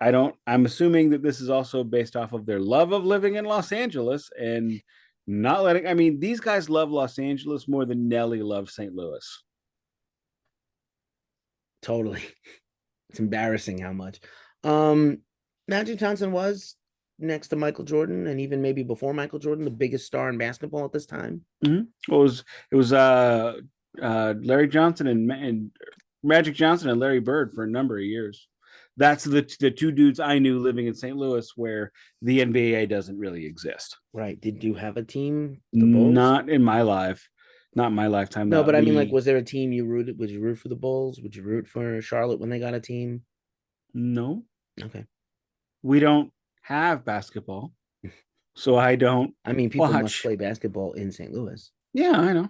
I'm assuming that this is also based off of their love of living in Los Angeles and not letting, I mean, these guys love Los Angeles more than Nelly loves St. Louis. Totally. It's embarrassing how much. Magic Johnson was next to Michael Jordan, and even maybe before Michael Jordan, the biggest star in basketball at this time. Mm-hmm. It was Larry Johnson and Magic Johnson and Larry Bird for a number of years. That's the two dudes I knew living in St. Louis, where the NBA doesn't really exist. Right? Did you have a team? The Bulls? Not in my life. Not in my lifetime. No, but I mean, like, was there a team you rooted? Would you root for the Bulls? Would you root for Charlotte when they got a team? No. Okay. We don't have basketball, so I don't. I mean, people must play basketball in St. Louis. Yeah, I know.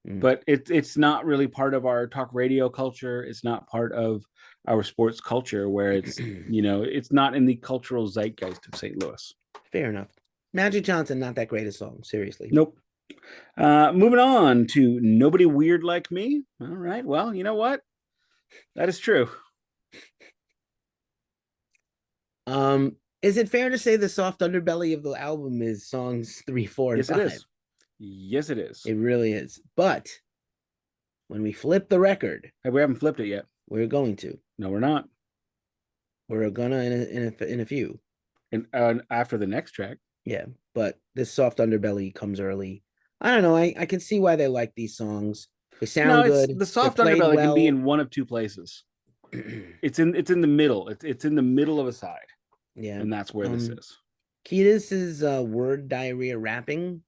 But it's not really part of our talk radio culture. It's not part of our sports culture, where it's it's not in the cultural zeitgeist of St. Louis. Fair enough. Magic Johnson, not that great a song, seriously. Nope. Moving on to Nobody Weird Like Me. All right. Well, you know what? That is true. Is it fair to say the soft underbelly of the album is songs 3, 4, and 5? Yes, it is. Yes, it is. It really is. But when we flip the record, we haven't flipped it yet. We're going to. No, we're not. We're gonna in a few. And after the next track. Yeah, but this soft underbelly comes early. I don't know. I can see why they like these songs. They sound good. The soft underbelly can be in one of two places. It's in the middle. It's in the middle of a side. Yeah, and that's where this is. Kiedis is word diarrhea rapping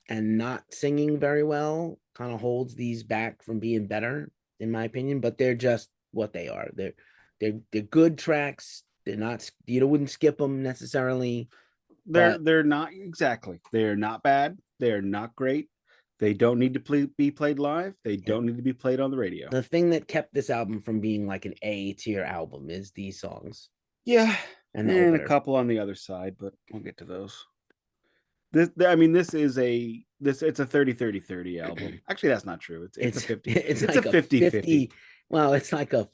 and not singing very well. Kind of holds these back from being better, in my opinion. But they're just what they are. They're good tracks. They're not. You wouldn't skip them necessarily. They're not exactly. They're not bad. They're not great. They don't need to be played live. They don't need to be played on the radio. The thing that kept this album from being like an A tier album is these songs. Yeah, and a couple on the other side, but we'll get to those. This is it's a 30-30-30 album. Actually, that's not true. It's a 50. It's like a 50-50. Well, it's like a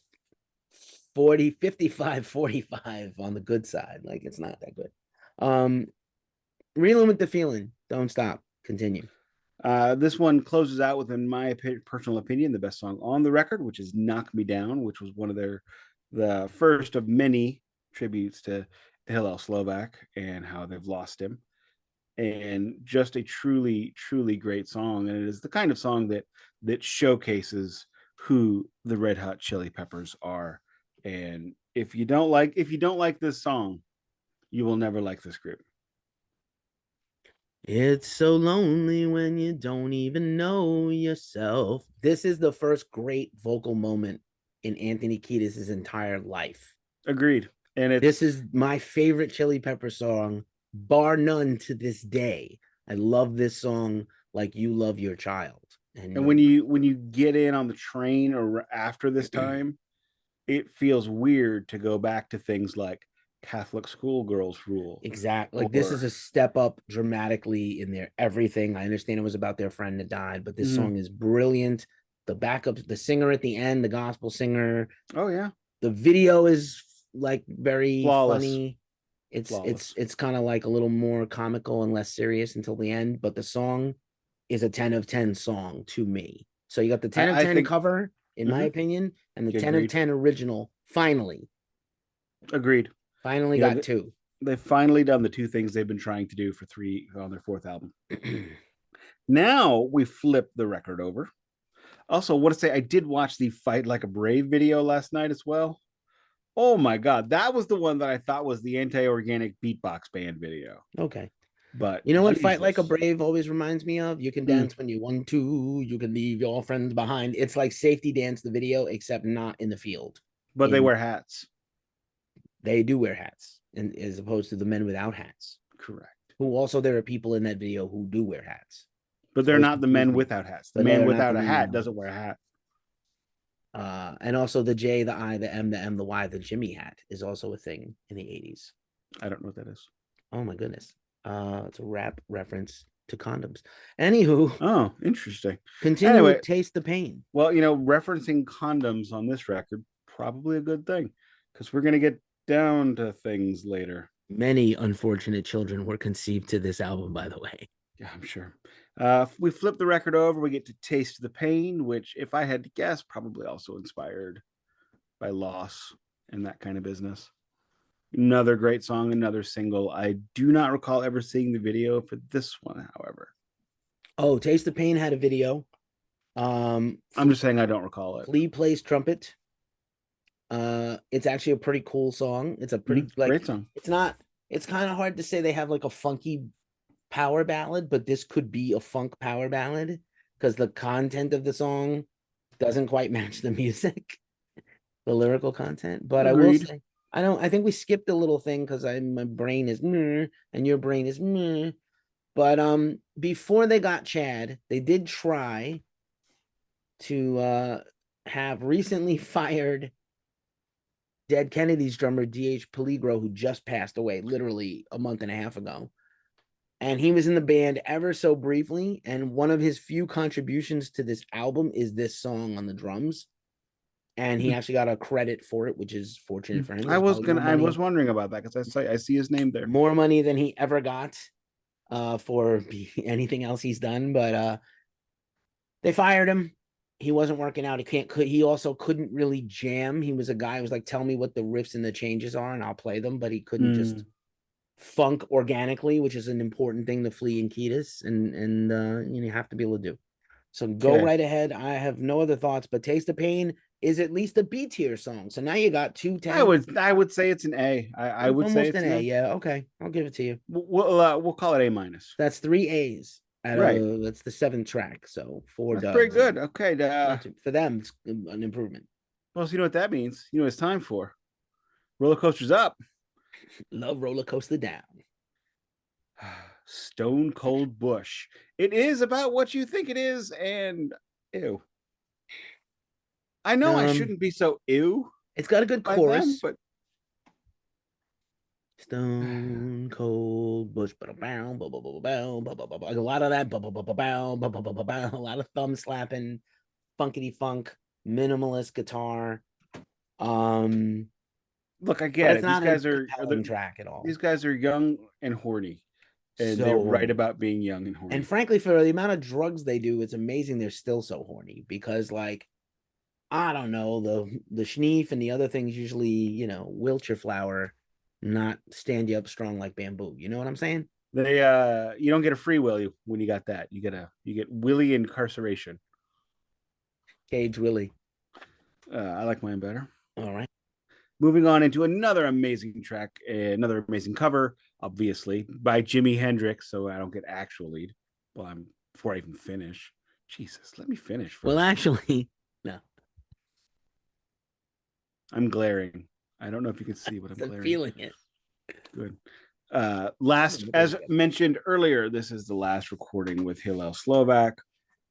55-45 on the good side. Like it's not that good. Reeling with the feeling. Don't stop. Continue. This one closes out with, in my personal opinion, the best song on the record, which is "Knock Me Down," which was one of the first of many tributes to Hillel Slovak and how they've lost him. And just a truly, truly great song. And it is the kind of song that showcases who the Red Hot Chili Peppers are. And if you don't like this song, you will never like this group. It's so lonely when you don't even know yourself. This is the first great vocal moment in Anthony Kiedis' entire life. Agreed. And this is my favorite Chili Pepper song, bar none, to this day. I love this song like you love your child. And when you get in on the train or after this time, it feels weird to go back to things like Catholic schoolgirls rule. Exactly. Like, this is a step up dramatically in their everything. I understand it was about their friend that died, but this song is brilliant. The backup, the singer at the end, the gospel singer. Oh yeah. The video is like very flawless. Funny. It's kind of like a little more comical and less serious until the end, but the song is a 10 of 10 song to me. So you got the 10 of 10 cover, in my opinion, and the 10 of 10 original. Finally. Agreed. Finally got two. They've finally done the two things they've been trying to do for three on their fourth album. Now we flip the record over. Also, what to say, I did watch the Fight Like a Brave video last night as well. Oh my God. That was the one that I thought was the anti-organic beatbox band video. Okay. But you know what Fight Like a Brave always reminds me of? You can dance when you want to. You can leave your friends behind. It's like Safety Dance, the video, except not in the field. But they wear hats. They do wear hats, and as opposed to the men without hats. Correct. Who also, there are people in that video who do wear hats. But they're not the men without hats. The man without a hat doesn't wear a hat. And also the J, the I, the M, the Y, the Jimmy hat is also a thing in the 80s. I don't know what that is. Oh my goodness. It's a rap reference to condoms. Anywho. Oh, interesting. Continue with Taste the Pain. Well, referencing condoms on this record, probably a good thing, because we're going to get down to things later. Many unfortunate children were conceived to this album, by the way. Yeah, I'm sure. We flip the record over, we get to Taste the Pain, which, if I had to guess, probably also inspired by loss and that kind of business. Another great song, another single. I do not recall ever seeing the video for this one, however. Oh, Taste the Pain had a video. I'm just saying I don't recall it. Flea plays trumpet. It's actually a pretty cool song. It's a pretty great song. It's kind of hard to say they have like a funky power ballad, but this could be a funk power ballad because the content of the song doesn't quite match the music, the lyrical content. But Agreed. I will say, I think we skipped a little thing because my brain is and your brain is But before they got Chad, they did try to have recently fired Dead Kennedys drummer D.H. Peligro, who just passed away literally a month and a half ago. And he was in the band ever so briefly. And one of his few contributions to this album is this song on the drums. And he actually got a credit for it, which is fortunate for him. I was wondering about that because I see his name there. More money than he ever got for anything else he's done. But they fired him. He wasn't working out. He also couldn't really jam. He was a guy who was like, tell me what the riffs and the changes are and I'll play them. But he couldn't just funk organically, which is an important thing to Flea and Kiedis, and you have to be able to do. So go right ahead. I have no other thoughts, but Taste the Pain is at least a B tier song. So now you got 210. I would say it's an A. I would say it's an A. Yeah, okay, I'll give it to you. We'll call it A minus. That's 3 A's. That's the 7th track. So 4 That's pretty good. Okay, for them, it's an improvement. Well, so you know what that means. You know what it's time for. Roller coasters up. Love roller coaster down. Stone Cold Bush. It is about what you think it is, and ew. I know I shouldn't be so ew. It's got a good chorus, but Stone Cold Bush, a lot of that, a lot of thumb slapping, funkity funk, minimalist guitar. Look, I get it. These guys are track at all. These guys are young and horny. and they So write horny. about being young and And horny. frankly, for the amount of drugs they do, it's amazing they're still so horny because, like, I don't know, the schneef and the other things usually, wilt your flower, not stand you up strong like bamboo. You know what I'm saying? They you don't get a free will when you got that. You get willy incarceration. Cage Willie. I like mine better. All right. Moving on into another amazing track, another amazing cover, obviously by Jimi Hendrix. So I don't get actual lead. Well, I'm before I even finish. Jesus, let me finish Well, first. actually, no. I'm glaring. I don't know if you can see what I'm I'm glaring. feeling it. Good. Last, as mentioned earlier, this is the last recording with Hillel Slovak.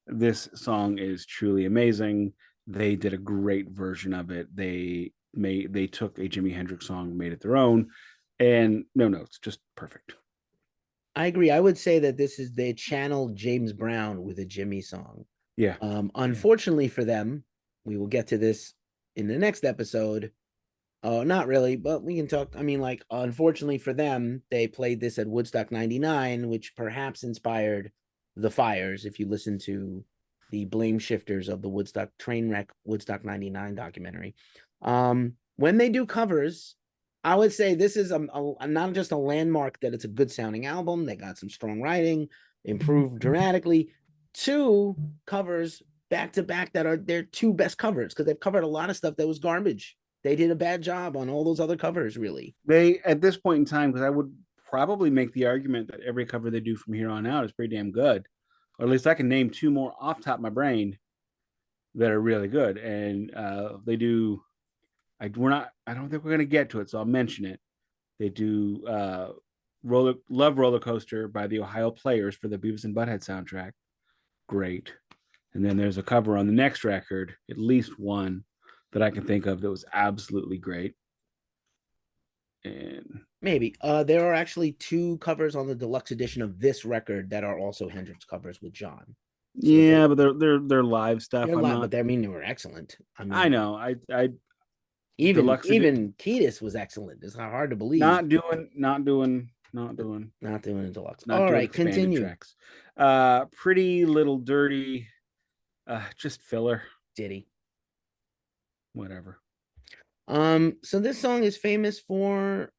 This song is truly amazing. They did a great version of it. They took a Jimi Hendrix song, made it their own, and no notes, just perfect. I agree. I would say that this is they channeled James Brown with a Jimmy song. Yeah. Unfortunately for them, we will get to this in the next episode. Oh, not really, but we can talk. I mean, like, unfortunately for them, they played this at Woodstock 99, which perhaps inspired the fires. If you listen to the blame shifters of the Woodstock train wreck Woodstock 99 documentary. When they do covers, I would say this is not just a landmark that it's a good sounding album. They got some strong writing, improved dramatically. Two covers back to back that are their two best covers because they've covered a lot of stuff that was garbage. They did a bad job on all those other covers, really. They at this point in time, because I would probably make the argument that every cover they do from here on out is pretty damn good, or at least I can name two more off top of my brain that are really good, and they do. We're not. I don't think we're gonna get to it, so I'll mention it. They do Roller Coaster by the Ohio Players for the Beavis and Butthead soundtrack. Great. And then there's a cover on the next record, at least one that I can think of that was absolutely great. And maybe there are actually two covers on the deluxe edition of this record that are also Hendrix covers with John. So yeah, but they're live stuff. they're I'm live, not. but I mean they were excellent. I I mean, know. I even deluxe even Kiedis was excellent. It's hard to believe. Not doing a deluxe. Not All doing right, expanded continue. tracks. Pretty Little Dirty, just filler. Diddy. Whatever. So this song is famous for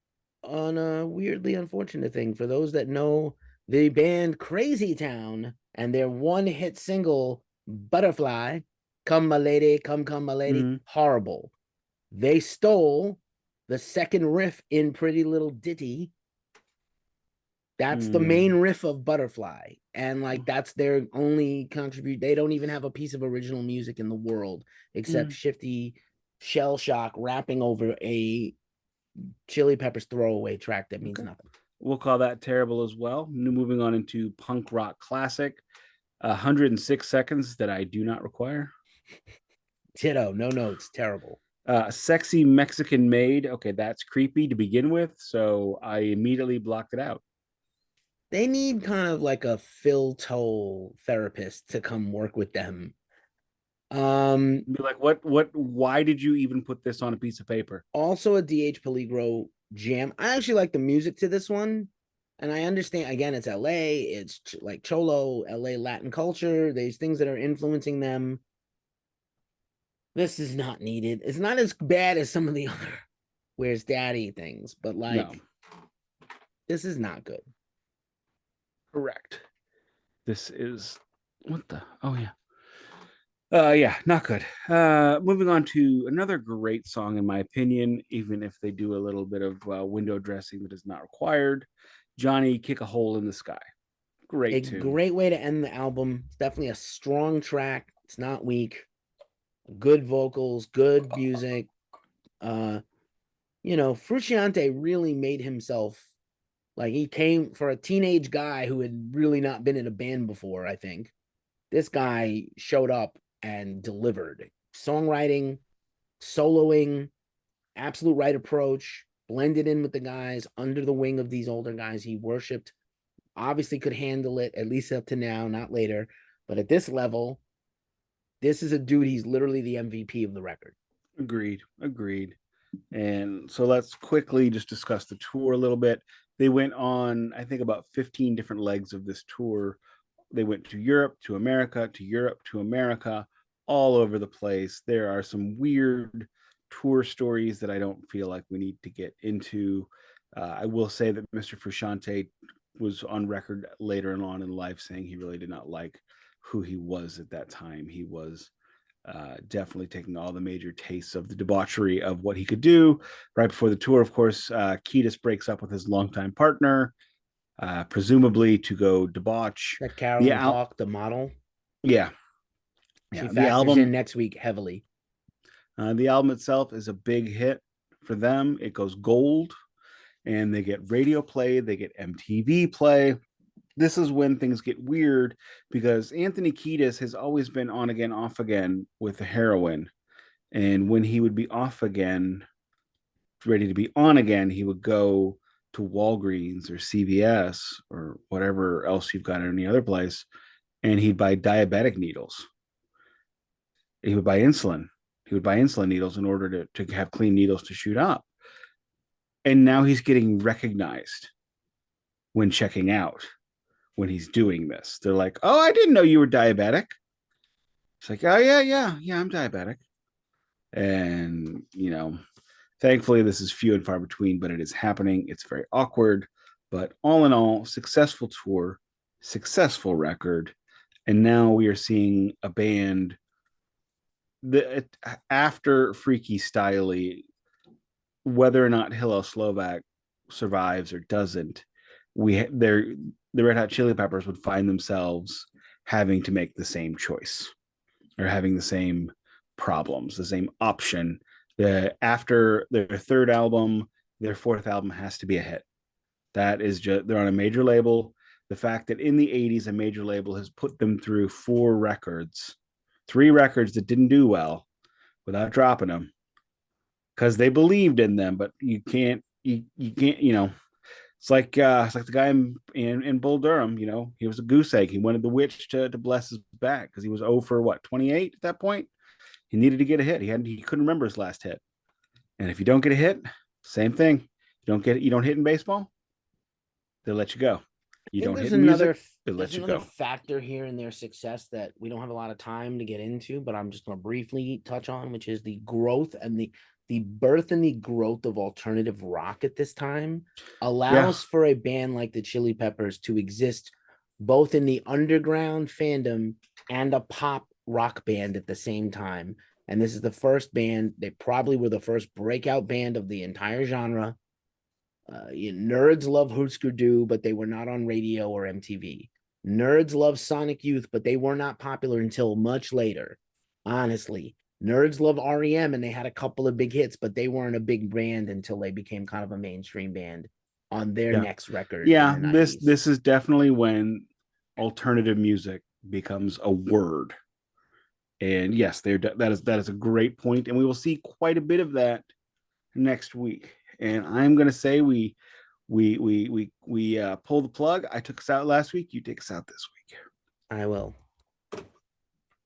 on a weirdly unfortunate thing. For those that know the band Crazy Town and their one-hit single Butterfly, Come My Lady, Come My Lady, horrible. They stole the second riff in Pretty Little Ditty. That's the main riff of Butterfly. And like that's their only contribute. They don't even have a piece of original music in the world except Shifty Shell Shock rapping over a Chili Peppers throwaway track that means nothing. We'll call that terrible as well. Moving on into punk rock classic, 106 seconds that I do not require. Ditto, no notes, terrible. Sexy Mexican Maid. Okay, that's creepy to begin with, so I immediately blocked it out. They need kind of like a Phil Toll therapist to come work with them. Be like, why did you even put this on a piece of paper? Also a DH Peligro jam. I actually like the music to this one. And I understand, again, it's LA, it's like Cholo, LA Latin culture, there's things that are influencing them. This is not needed. It's not as bad as some of the other Where's Daddy things, but like, this is not good. Correct. This is what the yeah, not good. Moving on to another great song in my opinion, even if they do a little bit of window dressing that is not required. Johnny Kick a Hole in the Sky. Great tune. Great way to end the album. It's definitely a strong track. It's not weak. Good vocals, good music. Frusciante really made himself like he came for a teenage guy who had really not been in a band before, I think. This guy showed up and delivered. Songwriting, soloing, absolute right approach, blended in with the guys under the wing of these older guys he worshipped. Obviously could handle it, at least up to now, not later. But at this level, this is a dude, he's literally the MVP of the record. Agreed. And so let's quickly just discuss the tour a little bit. They went on, I think, about 15 different legs of this tour. They went to Europe, to America, to Europe, to America, all over the place. There are some weird tour stories that I don't feel like we need to get into. I will say that Mr. Frusciante was on record later on in life saying he really did not like who he was at that time. He was definitely taking all the major tastes of the debauchery of what he could do. Right before the tour, of course, Kiedis breaks up with his longtime partner, presumably to go debauch. That The Carolyn al- Hawk, the model, yeah, she yeah. factors in next week heavily. The album itself is a big hit for them. It goes gold, and they get radio play, they get MTV play. This is when things get weird because Anthony Kiedis has always been on again, off again with the heroin. And when he would be off again, ready to be on again, he would go to Walgreens or CVS or whatever else you've got in any other place, and he'd buy diabetic needles. He would buy insulin. He would buy insulin needles in order to have clean needles to shoot up. And now he's getting recognized when checking out when he's doing this. They're like, "Oh, I didn't know you were diabetic." It's like, "Oh yeah, I'm diabetic." And thankfully this is few and far between, but it is happening. It's very awkward, but all in all, successful tour, successful record, and now we are seeing a band that after Freaky Styley, whether or not Hillel Slovak survives or doesn't, the Red Hot Chili Peppers would find themselves having to make the same choice or having the same problems, the same option. After their third album, their fourth album has to be a hit. That is just, they're on a major label. The fact that in the 80s, a major label has put them through three records that didn't do well without dropping them because they believed in them, but you can't, it's like the guy in Bull Durham. He was a goose egg. He wanted the witch to bless his back because he was 0 for what, 28 at that point. He needed to get a hit. He couldn't remember his last hit. And if you don't get a hit, same thing. You don't hit in baseball, they'll let you go. You I think don't there's hit in music, another they'll there's let you another go. factor here in their success that we don't have a lot of time to get into, but I'm just going to briefly touch on, which is the growth and the birth and the growth of alternative rock at this time Yeah. allows for a band like the Chili Peppers to exist both in the underground fandom and a pop rock band at the same time. And this is the first band, they probably were the first breakout band of the entire genre. Nerds love Husker Du, but they were not on radio or MTV. Nerds love Sonic Youth, but they were not popular until much later. Honestly, nerds love REM, and they had a couple of big hits, but they weren't a big brand until they became kind of a mainstream band on their Yeah. next record in Yeah. the This 90s. this is definitely when alternative music becomes a word. And yes, that is a great point, and we will see quite a bit of that next week. And I'm gonna say we pull the plug. I took us out last week. You take us out this week. I will.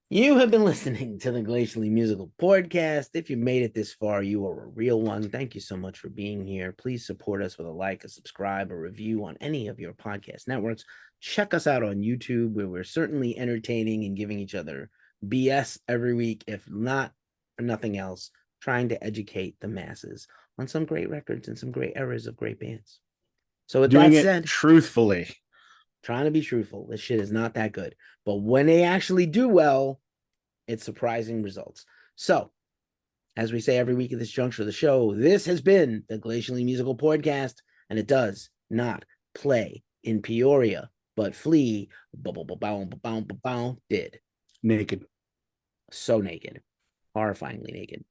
You have been listening to the Glacially Musical Podcast. If you made it this far, you are a real one. Thank you so much for being here. Please support us with a like, a subscribe, a review on any of your podcast networks. Check us out on YouTube, where we're certainly entertaining and giving each other BS every week, if not for nothing else, trying to educate the masses on some great records and some great eras of great bands. So with Doing that it said, truthfully. trying to be truthful, this shit is not that good. But when they actually do well, it's surprising results. So, as we say every week at this juncture of the show, this has been the Glacially Musical Podcast, and it does not play in Peoria, but Flea did. Naked. So naked, horrifyingly naked.